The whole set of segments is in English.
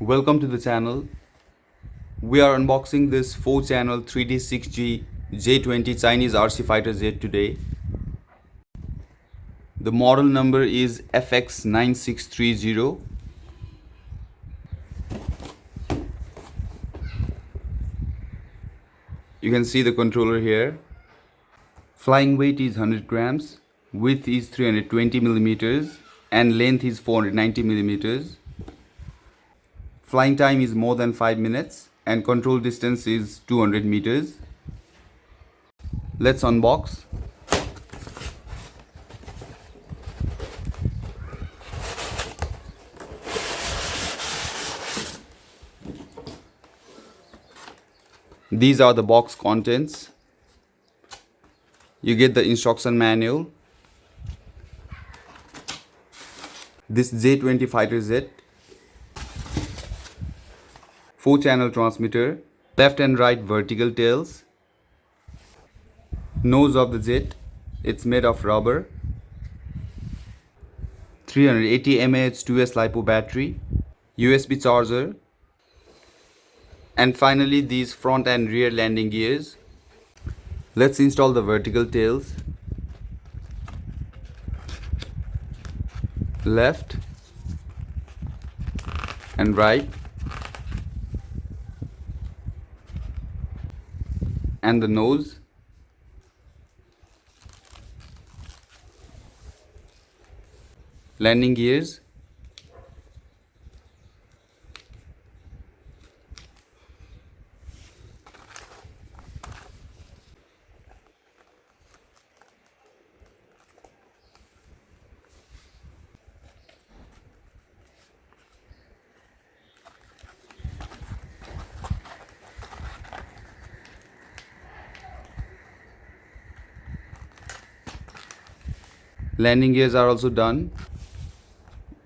Welcome to the channel. We are unboxing this 4-channel 3D 6G J20 Chinese RC fighter jet today. The model number is FX9630. You can see the controller here. Flying weight is 100 grams, width is 320 millimeters and length is 490 millimeters. Flying time is more than 5 minutes and control distance is 200 meters. Let's unbox. These are the box contents. You get the instruction manual. This J20 fighter jet, 4-channel transmitter, left and right vertical tails, nose of the jet, it's made of rubber, 380 mAh 2S lipo battery, USB charger, and finally these front and rear landing gears. Let's install the vertical tails. Left and right, and the nose, landing gears, landing gears are also done.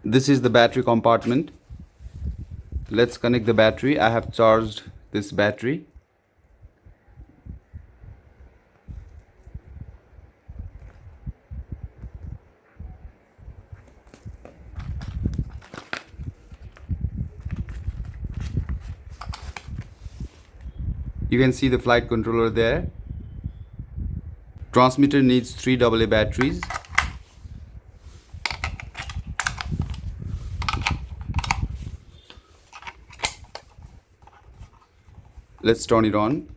This is the battery compartment. Let's connect the battery. I have charged this battery. You can see the flight controller there. Transmitter needs 3 AA batteries. Let's turn it on.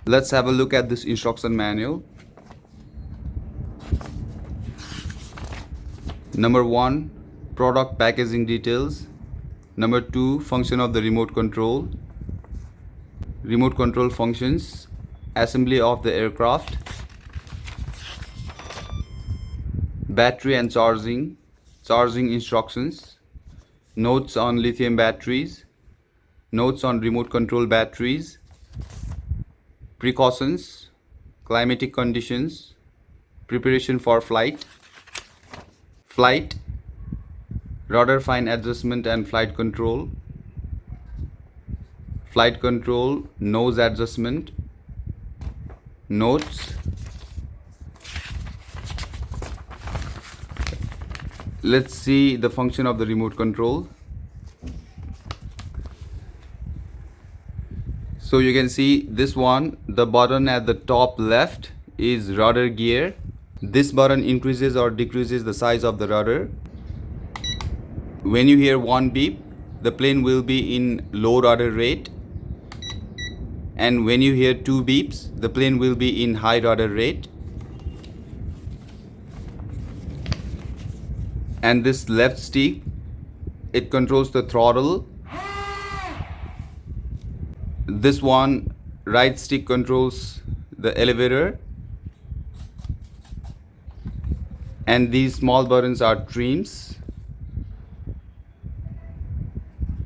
Let's have a look at this instruction manual. Number 1, product packaging details. Number 2, function of the remote control. Remote control functions, assembly of the aircraft, battery and charging instructions, notes on lithium batteries, notes on remote control batteries, precautions, climatic conditions, preparation for flight, rudder fine adjustment and flight control, nose adjustment, notes. Let's see the function of the remote control. So you can see this one, the button at the top left is rudder gear. This button increases or decreases the size of the rudder. When you hear one beep, the plane will be in low rudder rate. And when you hear 2 beeps, the plane will be in high rudder rate. And this left stick, it controls the throttle. This one, right stick, controls the elevator. And these small buttons are trims.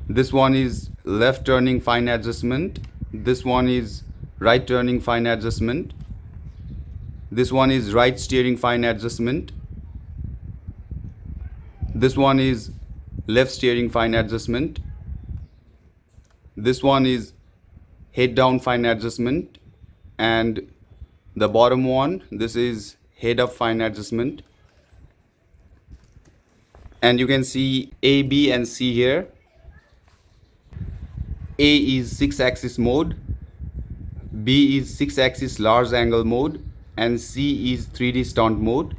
This one is left turning fine adjustment. This one is right turning fine adjustment. This one is right steering fine adjustment. This one is left steering fine adjustment. This one is head down fine adjustment, and the bottom one, this is head up fine adjustment. And you can see A, B and C here. A is 6-axis mode, B is 6-axis large angle mode, and C is 3D stunt mode.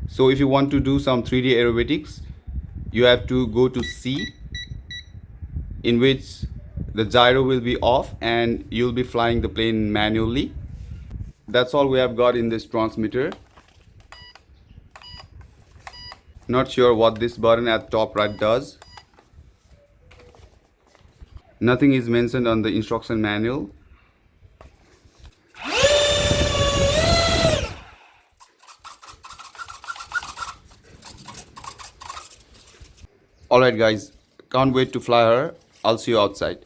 So if you want to do some 3D aerobatics, you have to go to C, in which the gyro will be off and you'll be flying the plane manually. That's all we have got in this transmitter. Not sure what this button at top right does. Nothing is mentioned on the instruction manual. Alright guys, can't wait to fly her. I'll see you outside.